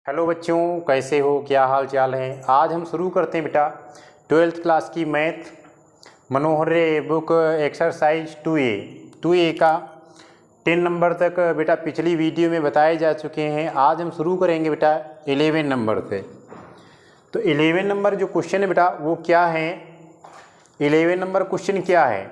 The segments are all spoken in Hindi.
हेलो बच्चों, कैसे हो? क्या हाल चाल है? आज हम शुरू करते हैं बेटा 12th क्लास की मैथ मनोहर बुक एक्सरसाइज 2A का 10 नंबर तक बेटा पिछली वीडियो में बताए जा चुके हैं। आज हम शुरू करेंगे बेटा 11 नंबर से। तो 11 नंबर जो क्वेश्चन है बेटा वो क्या है? 11 नंबर क्वेश्चन क्या है?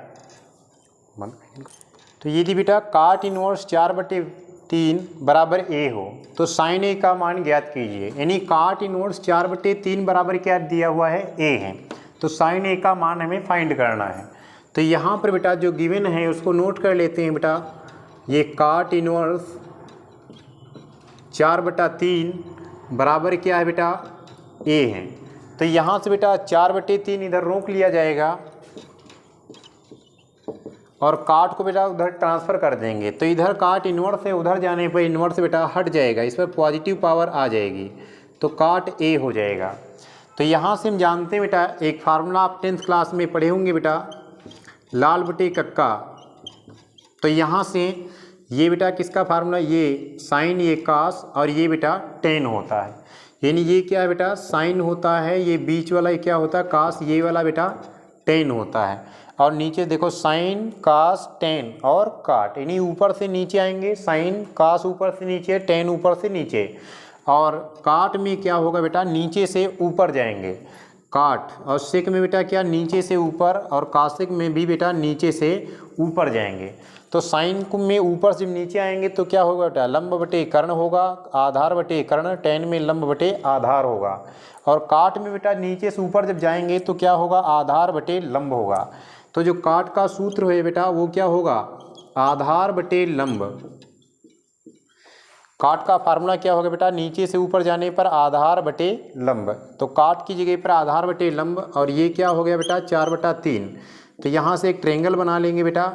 तो यदि बेटा काट इनवर्स 4/3 बराबर ए हो तो साइन ए का मान ज्ञात कीजिए। यानी काट इनवर्स 4/3 बराबर क्या दिया हुआ है? ए है। तो साइन ए का मान हमें फाइंड करना है। तो यहाँ पर बेटा जो गिवन है उसको नोट कर लेते हैं बेटा। ये काट इनवर्स 4/3 बराबर क्या है बेटा? ए है। तो यहाँ से बेटा 4/3 इधर रोक लिया जाएगा और काट को बेटा उधर ट्रांसफ़र कर देंगे। तो इधर काट इन्वर्स है, उधर जाने पर इन्वर्स बेटा हट जाएगा, इस पर पॉजिटिव पावर आ जाएगी तो काट ए हो जाएगा। तो यहाँ से हम जानते हैं बेटा एक फार्मूला आप 10th क्लास में पढ़े होंगे बेटा, लाल बटे कक्का। तो यहाँ से ये बेटा किसका फार्मूला? ये साइन, ये कास और ये बेटा टेन होता है। यानी ये क्या है बेटा? साइन होता है, ये बीच वाला ये क्या होता है? कास, ये वाला बेटा टेन होता है। और नीचे देखो साइन कास टेन और काट, यानी ऊपर से नीचे आएंगे। साइन कास ऊपर से नीचे, टेन ऊपर से नीचे। और काट में क्या होगा बेटा? नीचे से ऊपर जाएंगे काट, और सेक में बेटा क्या? नीचे से ऊपर, और कासिक में भी बेटा नीचे से ऊपर जाएंगे। तो साइन में ऊपर से नीचे आएंगे तो क्या होगा बेटा? लंब बटे कर्ण होगा, आधार बटे कर्ण। टेन में लंब बटे आधार होगा। और काट में बेटा नीचे से ऊपर जब जाएंगे तो क्या होगा? आधार बटे लंब होगा। तो जो काट का सूत्र है बेटा वो क्या होगा? आधार बटे लंब। काट का फार्मूला क्या होगा बेटा? नीचे से ऊपर जाने पर आधार बटे लंब। तो काट की जगह पर आधार बटे लंब, और ये क्या हो गया बेटा? 4/3। तो यहाँ से एक ट्रेंगल बना लेंगे बेटा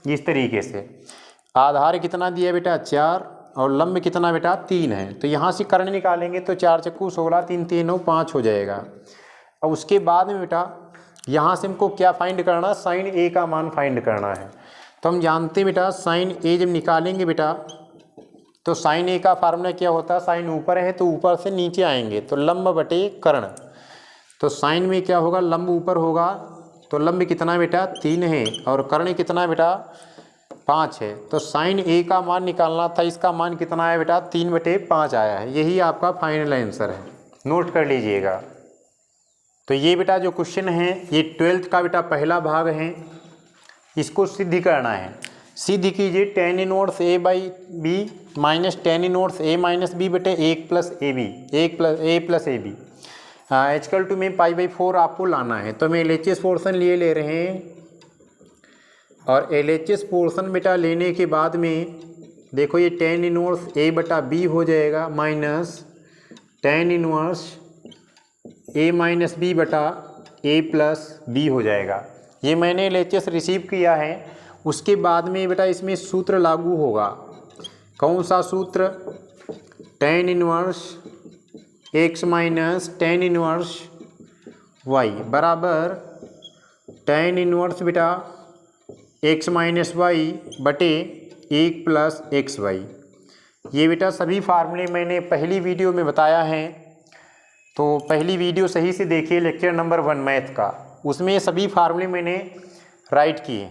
इस तरीके से। आधार कितना दिया बेटा? 4, और लंब कितना बेटा? 3 है। तो यहाँ से कर्ण निकालेंगे तो 4 चक्कू 16, 3 3 9 5 हो जाएगा। और उसके बाद में बेटा यहाँ से हमको क्या फाइंड करना? साइन ए का मान फाइंड करना है। तो हम जानते हैं बेटा साइन ए जब निकालेंगे बेटा तो साइन ए का फार्मूला क्या होता है? साइन ऊपर है तो ऊपर से नीचे आएंगे तो लंब बटे कर्ण। तो साइन में क्या होगा? लंब ऊपर होगा तो लंब कितना बेटा? 3 है, और कर्ण कितना बेटा? 5 है। तो साइन ए का मान निकालना था, इसका मान कितना है बेटा? 3/5 आया है। यही आपका फाइनल आंसर है, नोट कर लीजिएगा। तो ये बेटा जो क्वेश्चन है ये 12th का बेटा पहला भाग है, इसको सिद्ध करना है। सिद्ध कीजिए tan inverse a by B minus tan inverse a minus B बटे 1 plus A B, 1 plus a plus A B. Equal to में π/4 आपको लाना है। तो मैं LHS पोर्सन ले रहे हैं, और LHS पोर्सन बेटा लेने के बाद में देखो ये tan इनवर्स a बटा बी हो जाएगा minus tan inverse a minus b बटा a प्लस बी हो जाएगा। ये मैंने LHS रिसीव किया है। उसके बाद में बेटा इसमें सूत्र लागू होगा। कौन सा सूत्र? tan inverse x minus tan inverse y बराबर tan इनवर्स बेटा x माइनस वाई बटे 1 प्लस एक्स वाई। ये बेटा सभी फार्मूले मैंने पहली वीडियो में बताया है, तो पहली वीडियो सही से देखिए, लेक्चर नंबर 1 मैथ का। उसमें सभी फार्मूले मैंने राइट किए।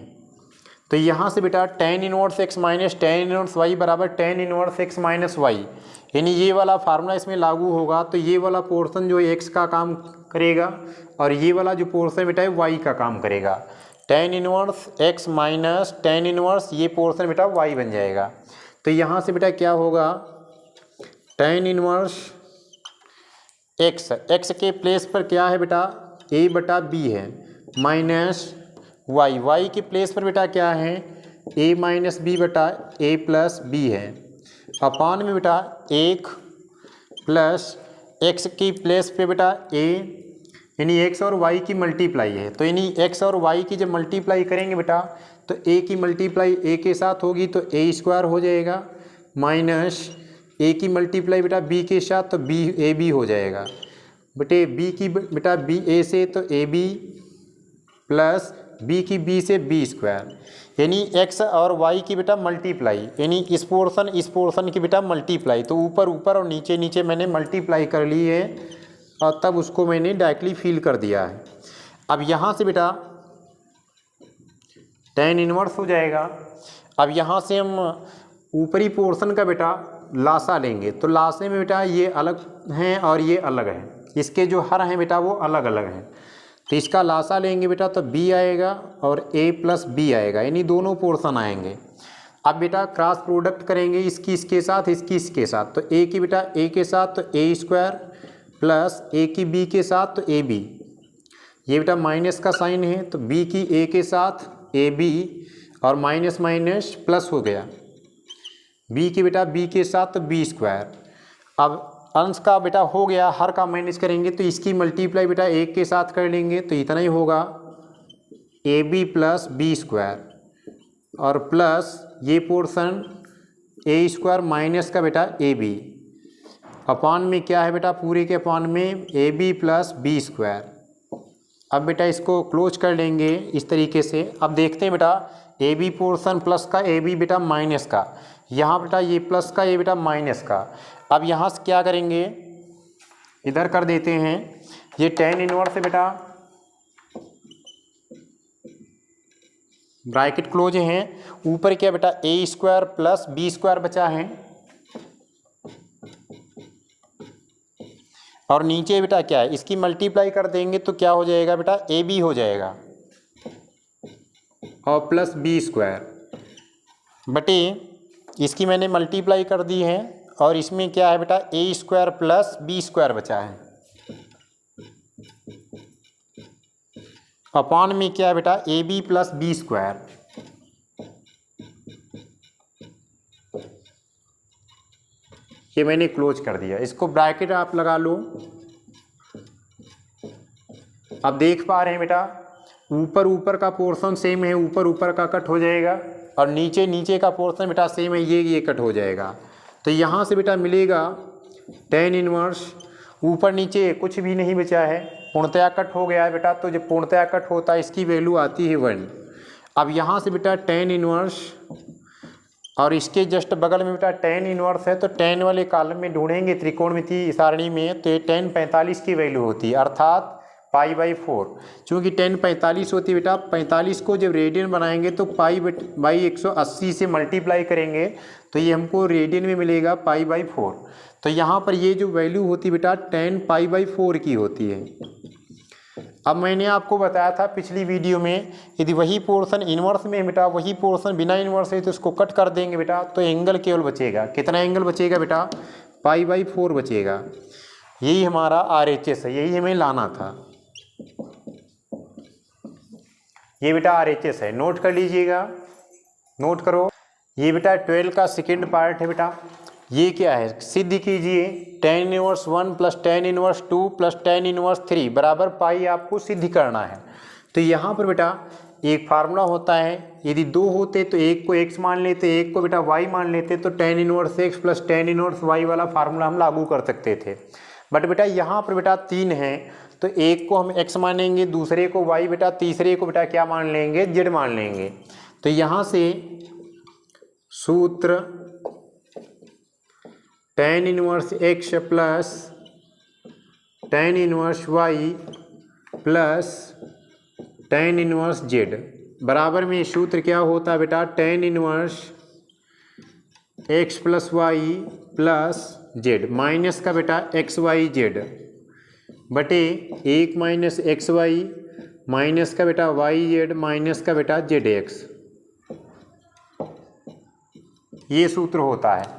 तो यहाँ से बेटा tan inverse x minus tan inverse y बराबर tan inverse x minus y, यानी ये वाला फार्मूला इसमें लागू होगा। तो ये वाला पोर्शन जो x का काम करेगा, और ये वाला जो पोर्शन बेटा है y का काम करेगा। tan inverse x minus tan inverse, ये पोर्शन बेटा y बन जाएगा। तो यहाँ से बेटा क्या होगा? tan इनवर्स x के प्लेस पर क्या है बेटा? a बटा b है, माइनस y के प्लेस पर बेटा क्या है? a माइनस बी बटा a प्लस बी है, अपान में बेटा 1 प्लस x की प्लेस पे बेटा a, यानी x और y की मल्टीप्लाई है। तो यानी x और y की जब मल्टीप्लाई करेंगे बेटा तो a की मल्टीप्लाई a के साथ होगी तो a स्क्वायर हो जाएगा, माइनस a की मल्टीप्लाई बेटा b के साथ तो b a b हो जाएगा, बटे b की बेटा b a से तो a b प्लस बी की बी से बी स्क्वायर, यानी एक्स और वाई की बेटा मल्टीप्लाई, यानी इस पोर्शन की बेटा मल्टीप्लाई। तो ऊपर ऊपर और नीचे नीचे मैंने मल्टीप्लाई कर ली है और तब उसको मैंने डायरेक्टली फिल कर दिया है। अब यहाँ से बेटा tan इनवर्स हो जाएगा। अब यहाँ से हम ऊपरी पोर्शन का बेटा लासा लेंगे, तो लासे में बेटा ये अलग हैं और ये अलग हैं, इसके जो हर हैं बेटा वो अलग अलग हैं। तो इसका लासा लेंगे बेटा तो b आएगा और a प्लस बी आएगा, यानी दोनों पोर्शन आएंगे। अब बेटा क्रॉस प्रोडक्ट करेंगे इसकी इसके साथ, इसकी इसके साथ, तो a की बेटा a के साथ तो a स्क्वायर प्लस a की b के साथ तो ab, ये बेटा माइनस का साइन है तो b की a के साथ ab और माइनस माइनस प्लस हो गया, b की बेटा b के साथ तो b स्क्वायर। अब अंश का बेटा हो गया, हर का माइनस करेंगे तो इसकी मल्टीप्लाई बेटा एक के साथ कर लेंगे तो इतना ही होगा a b plus b square और प्लस ये पोर्शन ए स्क्वायर माइनस का बेटा ए बी अपान में क्या है बेटा पूरे के अपान में a b plus b square. अब बेटा इसको क्लोज कर लेंगे इस तरीके से। अब देखते हैं बेटा ए बी पोर्शन प्लस का, ए बी बेटा माइनस का, यहाँ बेटा ये प्लस का, ये बेटा माइनस का। अब यहाँ से क्या करेंगे, इधर कर देते हैं, ये tan इनवर्स है बेटा, ब्रैकेट क्लोज है, ऊपर क्या बेटा a square plus b square बचा है और नीचे बेटा क्या है, इसकी मल्टीप्लाई कर देंगे तो क्या हो जाएगा बेटा ए बी हो जाएगा और प्लस बी स्क्वायर बटे इसकी मैंने मल्टीप्लाई कर दी है और इसमें क्या है बेटा a square plus b square बचा है अपान में क्या है बेटा a b plus b square. ये मैंने क्लोज कर दिया, इसको ब्रैकेट आप लगा लो। अब देख पा रहे हैं बेटा ऊपर ऊपर का पोर्शन सेम है, ऊपर ऊपर का कट हो जाएगा और नीचे नीचे का पोर्शन बेटा सेम है, ये कट हो जाएगा। तो यहाँ से बेटा मिलेगा tan इनवर्स, ऊपर नीचे कुछ भी नहीं बचा है, पूर्णतया कट हो गया है बेटा। तो जब पूर्णतया कट होता है इसकी वैल्यू आती है 1। अब यहाँ से बेटा tan इनवर्स और इसके जस्ट बगल में बेटा tan इनवर्स है, तो tan वाले कॉलम में ढूंढेंगे त्रिकोणमितीय सारणी में तो ये tan 45 की वैल्यू होती है, अर्थात π/4। चूँकि tan 45 होती है बेटा, 45 को जब रेडियन बनाएंगे तो π/180 से मल्टीप्लाई करेंगे तो ये हमको रेडियन में मिलेगा π/4। तो यहाँ पर ये जो वैल्यू होती है बेटा tan π/4 की होती है। अब मैंने आपको बताया था पिछली वीडियो में, यदि वही पोर्शन इन्वर्स में है बेटा, वही पोर्शन बिना इन्वर्स है तो इसको कट कर देंगे बेटा, तो एंगल केवल बचेगा। कितना एंगल बचेगा बेटा π/4 बचेगा। यही हमारा RHS है, यही हमें लाना था। ये बेटा RHS है, नोट कर लीजिएगा, नोट करो। ये बेटा 12 का सेकेंड पार्ट है बेटा। ये क्या है, सिद्ध कीजिए tan inverse 1 plus tan inverse 2 plus tan inverse 3 बराबर पाई आपको सिद्ध करना है। तो यहाँ पर बेटा एक फार्मूला होता है, यदि 2 होते तो एक को x मान लेते, एक को बेटा y मान लेते, तो tan inverse x plus tan inverse y वाला फार्मूला हम लागू कर सकते थे। बट बेटा यहाँ पर बेटा 3 है तो एक को हम x मानेंगे, दूसरे को y बेटा, तीसरे को बेटा क्या मान लेंगे, z मान लेंगे। तो यहाँ से सूत्र tan inverse x plus tan inverse y plus tan inverse z बराबर में सूत्र क्या होता है बेटा, tan inverse x plus y plus z minus का बेटा x y z बटे 1 माइनस एक्स वाई माइनस का बेटा वाई जेड माइनस का बेटा जेड एक्स। ये सूत्र होता है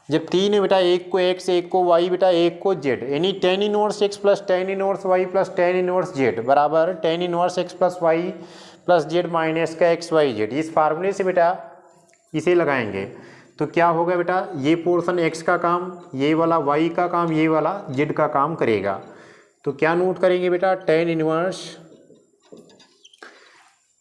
जब 3 बेटा, एक को x, एक को y बेटा, एक को z, यानी tan inverse x plus tan inverse y plus tan inverse z बराबर tan inverse x plus y plus z minus का एक्स वाई जेड। इस फार्मूले से बेटा इसे लगाएंगे तो क्या होगा बेटा, ये पोर्शन x का काम, ये वाला y का काम, ये वाला z का काम करेगा। तो क्या नोट करेंगे बेटा, tan inverse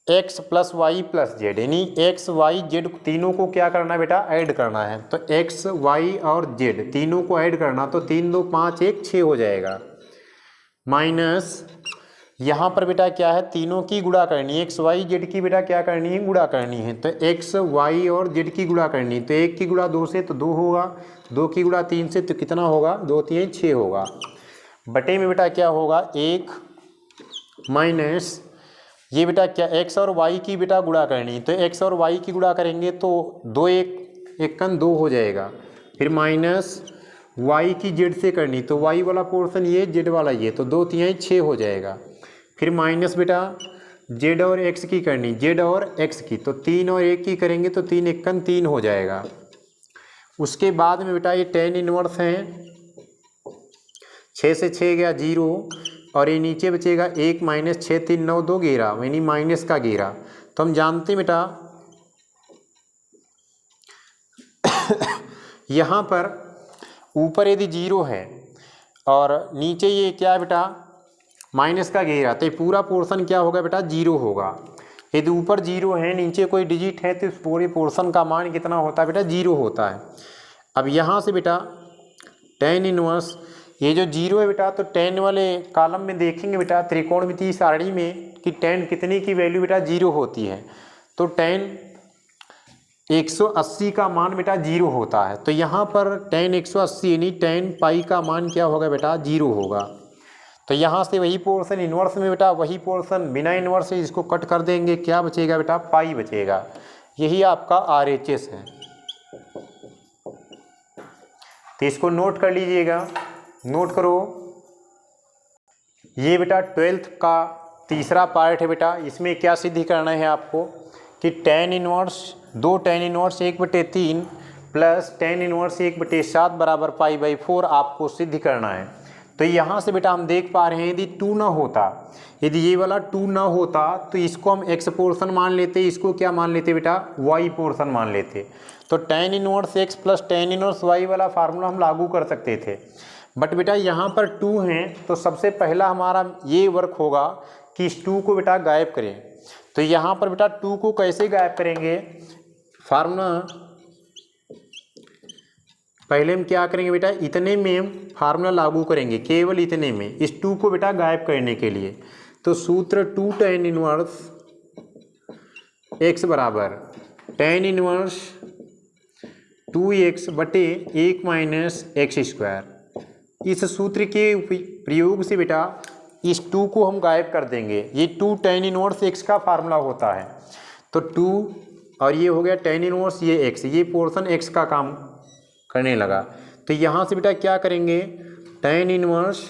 x plus y plus z, यानी x वाई जेड तीनों को क्या करना है बेटा, ऐड करना है। तो x वाई और जेड तीनों को ऐड करना, तो 3 2 5 1 6 हो जाएगा, माइनस यहाँ पर बेटा क्या है, तीनों की गुणा करनी है, एक्स वाई जेड की बेटा क्या करनी है, गुणा करनी है। तो एक्स वाई और जेड की गुणा करनी है, तो 1 की गुणा 2 से तो 2 होगा, 2 की गुणा 3 से तो कितना होगा, 2 3 6 होगा। बटे में बेटा क्या होगा, 1 माइनस ये बेटा क्या, एक्स और वाई की बेटा गुणा करनी है, तो एक्स और वाई की गुणा करेंगे तो 2 1 कन 2 हो जाएगा। फिर माइनस वाई की जेड से करनी, तो वाई वाला पोर्शन ये, जेड वाला ये, तो 2 3 6 हो जाएगा। फिर माइनस बेटा जेड और एक्स की करनी, जेड और एक्स की, तो 3 और 1 की करेंगे तो 3 1 कन 3 हो जाएगा। उसके बाद में बेटा ये tan इनवर्स है, 6 से 6 गया 0, और ये नीचे बचेगा 1 माइनस 6 3 9 2 घेरा, यानी माइनस का घेरा। तो हम जानते बेटा यहाँ पर ऊपर यदि 0 है और नीचे ये क्या है बेटा, माइनस का घेरा, तो ये पूरा पोर्शन क्या होगा बेटा, 0 होगा। यदि ऊपर 0 है नीचे कोई डिजिट है तो इस पूरे पोर्शन का मान कितना होता है बेटा, 0 होता है। अब यहाँ से बेटा tan इनवर्स, ये जो 0 है बेटा, तो tan वाले कॉलम में देखेंगे बेटा त्रिकोणमितीय सारणी में कि tan कितने की वैल्यू बेटा 0 होती है, तो tan 180 का मान बेटा 0 होता है। तो यहाँ पर tan 180 यानी tan पाई का मान क्या होगा बेटा, 0 होगा। तो यहाँ से वही पोर्शन इन्वर्स में बेटा, वही पोर्शन बिना इन्वर्स से इसको कट कर देंगे, क्या बचेगा बेटा, पाई बचेगा। यही आपका RHS है। तो इसको नोट कर लीजिएगा, नोट करो। ये बेटा 12th का तीसरा पार्ट है बेटा, इसमें क्या सिद्ध करना है आपको कि tan inverse 2 tan inverse 1/3 plus tan inverse 1/7 बराबर पाई/4 आपको सिद्ध करना है। तो यहाँ से बेटा हम देख पा रहे हैं यदि 2 ना होता, यदि ये वाला 2 ना होता तो इसको हम x पोर्शन मान लेते, इसको क्या मान लेते बेटा, y पोर्शन मान लेते। तो tan inverse x plus tan inverse y वाला फार्मूला हम लागू कर सकते थे। बट बेटा यहाँ पर 2 हैं, तो सबसे पहला हमारा ये वर्क होगा कि इस 2 को बेटा गायब करें। तो यहाँ पर बेटा 2 को कैसे गायब करेंगे, फार्मूला पहले हम क्या करेंगे बेटा, इतने में हम फार्मूला लागू करेंगे, केवल इतने में, इस 2 को बेटा गायब करने के लिए। तो सूत्र 2 tan इनवर्स x बराबर tan इनवर्स 2x बटे 1 माइनस एक्स स्क्वायर। इस सूत्र के प्रयोग से बेटा इस 2 को हम गायब कर देंगे। ये 2 tan इनवर्स x का फार्मूला होता है, तो 2 और ये हो गया tan इनवर्स ये x, ये पोर्शन x का काम करने लगा। तो यहाँ से बेटा क्या करेंगे, tan इनवर्स,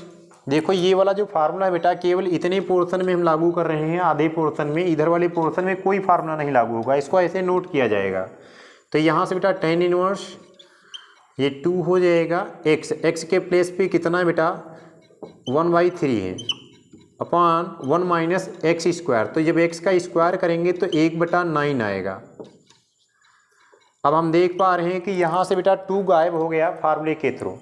देखो ये वाला जो फार्मूला है बेटा केवल इतने पोर्शन में हम लागू कर रहे हैं, आधे पोर्शन में, इधर वाले पोर्शन में कोई फार्मूला नहीं लागू होगा, इसको ऐसे नोट किया जाएगा। तो यहाँ से बेटा tan इनवर्स ये 2 हो जाएगा, x के प्लेस पे कितना है बेटा 1/3 है अपॉन 1 माइनस एक्स स्क्वायर। तो जब x का स्क्वायर करेंगे तो 1/9 आएगा। अब हम देख पा रहे हैं कि यहाँ से बेटा 2 गायब हो गया फार्मूले के थ्रू।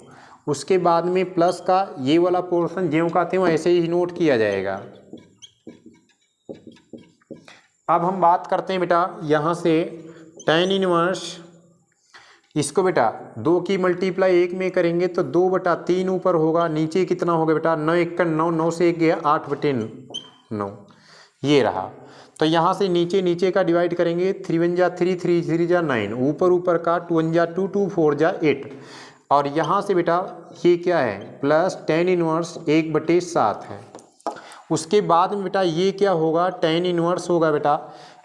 उसके बाद में प्लस का ये वाला पोर्शन ज्यों का त्यों ऐसे ही नोट किया जाएगा। अब हम बात करते हैं बेटा यहाँ से tan इनवर्स, इसको बेटा 2 की मल्टीप्लाई 1 में करेंगे तो 2/3 ऊपर होगा, नीचे कितना होगा बेटा 9 1 9, 9 से 1 गया 8/9, ये रहा। तो यहाँ से नीचे नीचे का डिवाइड करेंगे, 3 1 जा 3, 3 3 जा 9, ऊपर ऊपर का 2 1 जा 2, 2 4 जा 8, और यहाँ से बेटा ये क्या है प्लस tan इनवर्स 1/7 है। उसके बाद में बेटा ये क्या होगा, tan इनवर्स होगा बेटा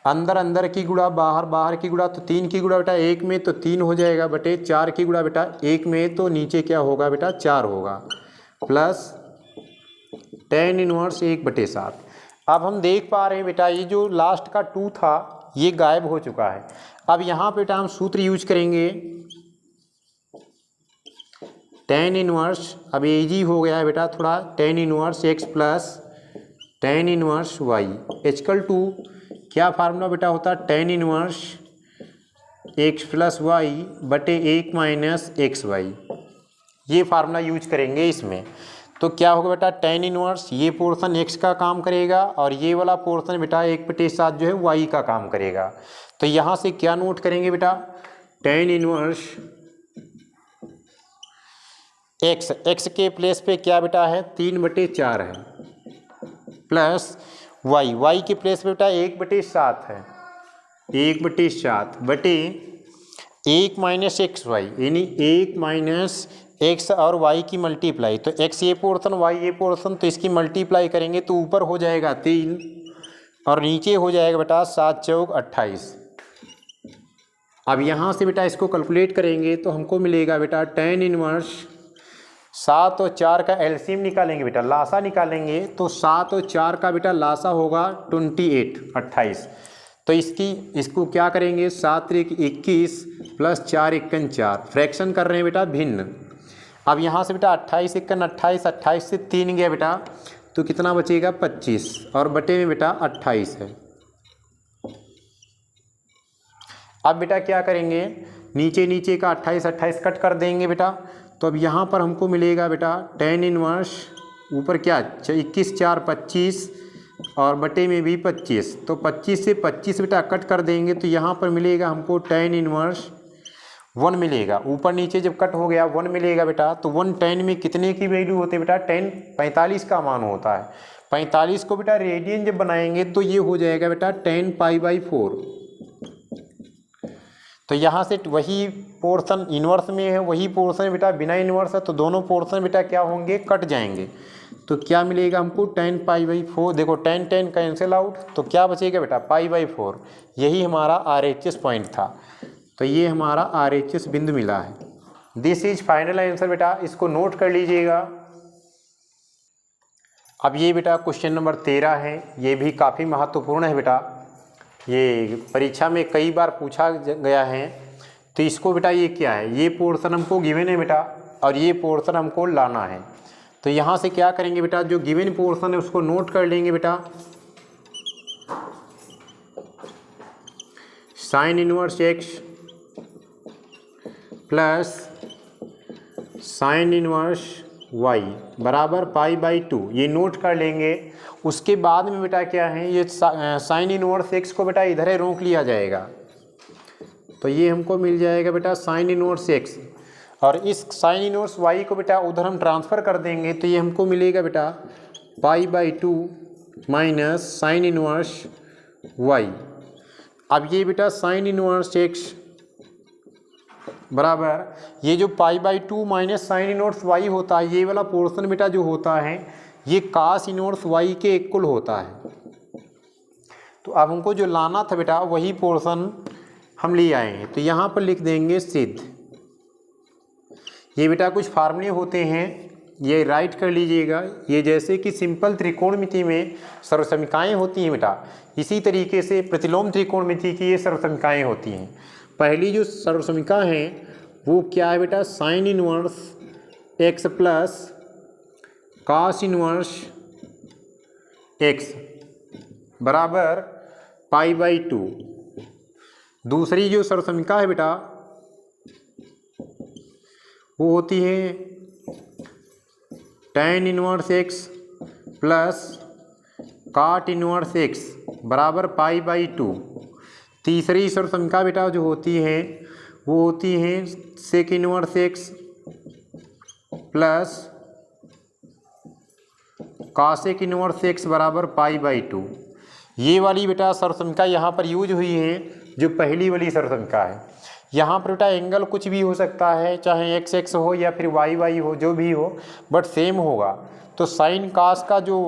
अंदर अंदर की गुणा बाहर बाहर की गुणा, तो 3 की गुणा बेटा 1 में तो 3 हो जाएगा, बटे 4 की गुणा बेटा 1 में तो नीचे क्या होगा बेटा 4 होगा, प्लस tan इनवर्स 1/7। अब हम देख पा रहे हैं बेटा ये जो लास्ट का 2 था ये गायब हो चुका है। अब यहाँ बेटा हम सूत्र यूज करेंगे tan इनवर्स, अब इजी हो गया है बेटा थोड़ा, tan inverse x plus tan inverse y equal to क्या फार्मूला बेटा होता है, tan inverse x plus y बटे 1 माइनस एक्स वाई, ये फार्मूला यूज करेंगे इसमें। तो क्या होगा बेटा tan इनवर्स ये पोर्शन x का काम करेगा और ये वाला पोर्शन बेटा 1/7 जो है y का काम करेगा। तो यहाँ से क्या नोट करेंगे बेटा, tan इनवर्स x के प्लेस पे क्या बेटा है 3/4 है, प्लस वाई, वाई के प्लेस पे बेटा 1/7 है, 1/7 बटे 1 माइनस एक्स वाई, यानी 1 माइनस एक्स और वाई की मल्टीप्लाई, तो एक्स ये पोर्शन वाई ये पोर्शन, तो इसकी मल्टीप्लाई करेंगे तो ऊपर हो जाएगा 3 और नीचे हो जाएगा बेटा 7 चौक 28। अब यहाँ से बेटा इसको कैलकुलेट करेंगे तो हमको मिलेगा बेटा tan इनवर्स 7 और 4 का एलसीएम निकालेंगे बेटा, लासा निकालेंगे तो 7 और 4 का बेटा लासा होगा 28, तो इसको क्या करेंगे 7 3 21 प्लस 4 1 4, फ्रैक्शन कर रहे हैं बेटा भिन्न। अब यहाँ से बेटा 28 1 28, 28 से 3 गया बेटा तो कितना बचेगा 25 और बटे में बेटा 28 है। अब बेटा क्या करेंगे नीचे नीचे का 28 28 कट कर देंगे बेटा, तो अब यहाँ पर हमको मिलेगा बेटा tan इनवर्स ऊपर क्या 21 4 25 और बटे में भी 25, तो 25 से 25 बेटा कट कर देंगे तो यहाँ पर मिलेगा हमको tan इनवर्स 1 मिलेगा। ऊपर नीचे जब कट हो गया 1 मिलेगा बेटा, तो 1 tan में कितने की वैल्यू होती है बेटा tan 45 का मान होता है। 45 को बेटा रेडियन जब बनाएंगे तो ये हो जाएगा बेटा tan π/4। तो यहाँ से वही पोर्शन इन्वर्स में है, वही पोर्शन बेटा बिना इन्वर्स है, तो दोनों पोर्शन बेटा क्या होंगे कट जाएंगे, तो क्या मिलेगा हमको tan π/4। देखो tan tan कैंसिल आउट, तो क्या बचेगा बेटा π/4। यही हमारा RHS पॉइंट था, तो ये हमारा RHS बिंदु मिला है। दिस इज फाइनल आंसर बेटा, इसको नोट कर लीजिएगा। अब ये बेटा क्वेश्चन नंबर 13 है, ये भी काफ़ी महत्वपूर्ण है बेटा, ये परीक्षा में कई बार पूछा गया है। तो इसको बेटा ये क्या है, ये पोर्शन हमको गिवन है बेटा और ये पोर्शन हमको लाना है। तो यहाँ से क्या करेंगे बेटा, जो गिवन पोर्शन है उसको नोट कर लेंगे बेटा। Sine inverse x plus sine inverse y बराबर π/2, ये नोट कर लेंगे। उसके बाद में बेटा क्या है, ये साइन इनवर्स एक्स को बेटा इधर ही रोक लिया जाएगा, तो ये हमको मिल जाएगा बेटा साइन इनवर्स एक्स, और इस साइन इनवर्स वाई को बेटा उधर हम ट्रांसफ़र कर देंगे तो ये हमको मिलेगा बेटा π/2 माइनस साइन इनवर्स वाई। अब ये बेटा साइन इनवर्स एक्स बराबर ये जो π/2 माइनस साइन इनवर्स वाई होता है, ये वाला पोर्शन बेटा जो होता है ये कास इनवर्स वाई के इक्वल होता है। तो अब हमको जो लाना था बेटा वही पोर्शन हम ले आए हैं, तो यहाँ पर लिख देंगे सिद्ध। ये बेटा कुछ फार्मूले होते हैं, ये राइट कर लीजिएगा। ये जैसे कि सिंपल त्रिकोणमिति में सर्वसमीकाएँ होती हैं बेटा, इसी तरीके से प्रतिलोम त्रिकोणमिति की ये सर्वसमीकाएँ होती हैं। पहली जो सर्वसमीका है वो क्या है बेटा, sine inverse x plus cos inverse x बराबर π/2। दूसरी जो सर्वसमीका है बेटा वो होती है tan इनवर्स एक्स प्लस काट इनवर्स एक्स बराबर π/2। तीसरी सर्वसमीका बेटा जो होती है वो होती है sec inverse x plus cosec inverse x बराबर π/2। ये वाली बेटा सर्वसमीका यहाँ पर यूज हुई है, जो पहली वाली सर्वसमीका है। यहाँ पर बेटा एंगल कुछ भी हो सकता है, चाहे एक्स एक्स हो या फिर वाई वाई हो, जो भी हो बट सेम होगा। तो साइन कास का जो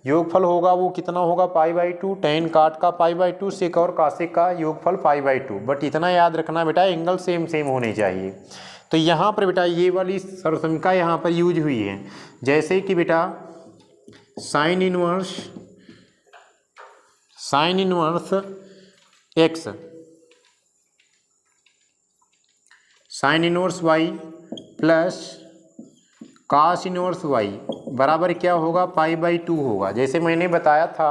योगफल होगा वो कितना होगा π/2, tan काट का π/2, सेक और कासेक का योगफल π/2। बट इतना याद रखना बेटा एंगल सेम सेम होने चाहिए। तो यहाँ पर बेटा ये वाली सर्वसमीका यहाँ पर यूज हुई है, जैसे कि बेटा sine inverse x sine inverse y plus cos inverse y बराबर क्या होगा π/2 होगा। जैसे मैंने बताया था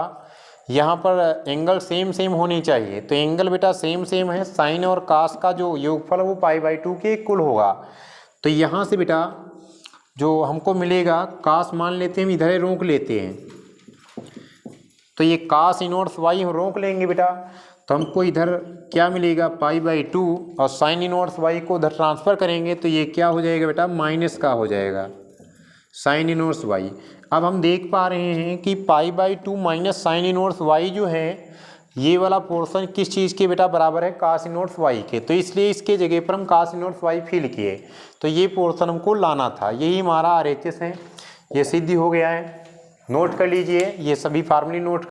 यहाँ पर एंगल सेम सेम होनी चाहिए, तो एंगल बेटा सेम सेम है, साइन और कास का जो योगफल है वो π/2 के इक्वल होगा। तो यहाँ से बेटा जो हमको मिलेगा, कास मान लेते हैं, हम इधर रोक लेते हैं, तो ये कास इनवर्स वाई हम रोक लेंगे बेटा, तो हमको इधर क्या मिलेगा π/2, और साइन इनवर्स वाई को उधर ट्रांसफ़र करेंगे तो ये क्या हो जाएगा बेटा माइनस का हो जाएगा, साइन इनवर्स वाई। अब हम देख पा रहे हैं कि पाई/2 माइनस साइन इनवर्स वाई जो है ये वाला पोर्शन किस चीज़ के बेटा बराबर है, कास इनवर्स वाई के। तो इसलिए इसके जगह पर हम कास इनवर्स वाई फिल किए। तो ये पोर्शन हमको लाना था, यही हमारा RHS है। ये सिद्ध हो गया है, नोट कर लीजिए, ये सभी फार्मूले नोट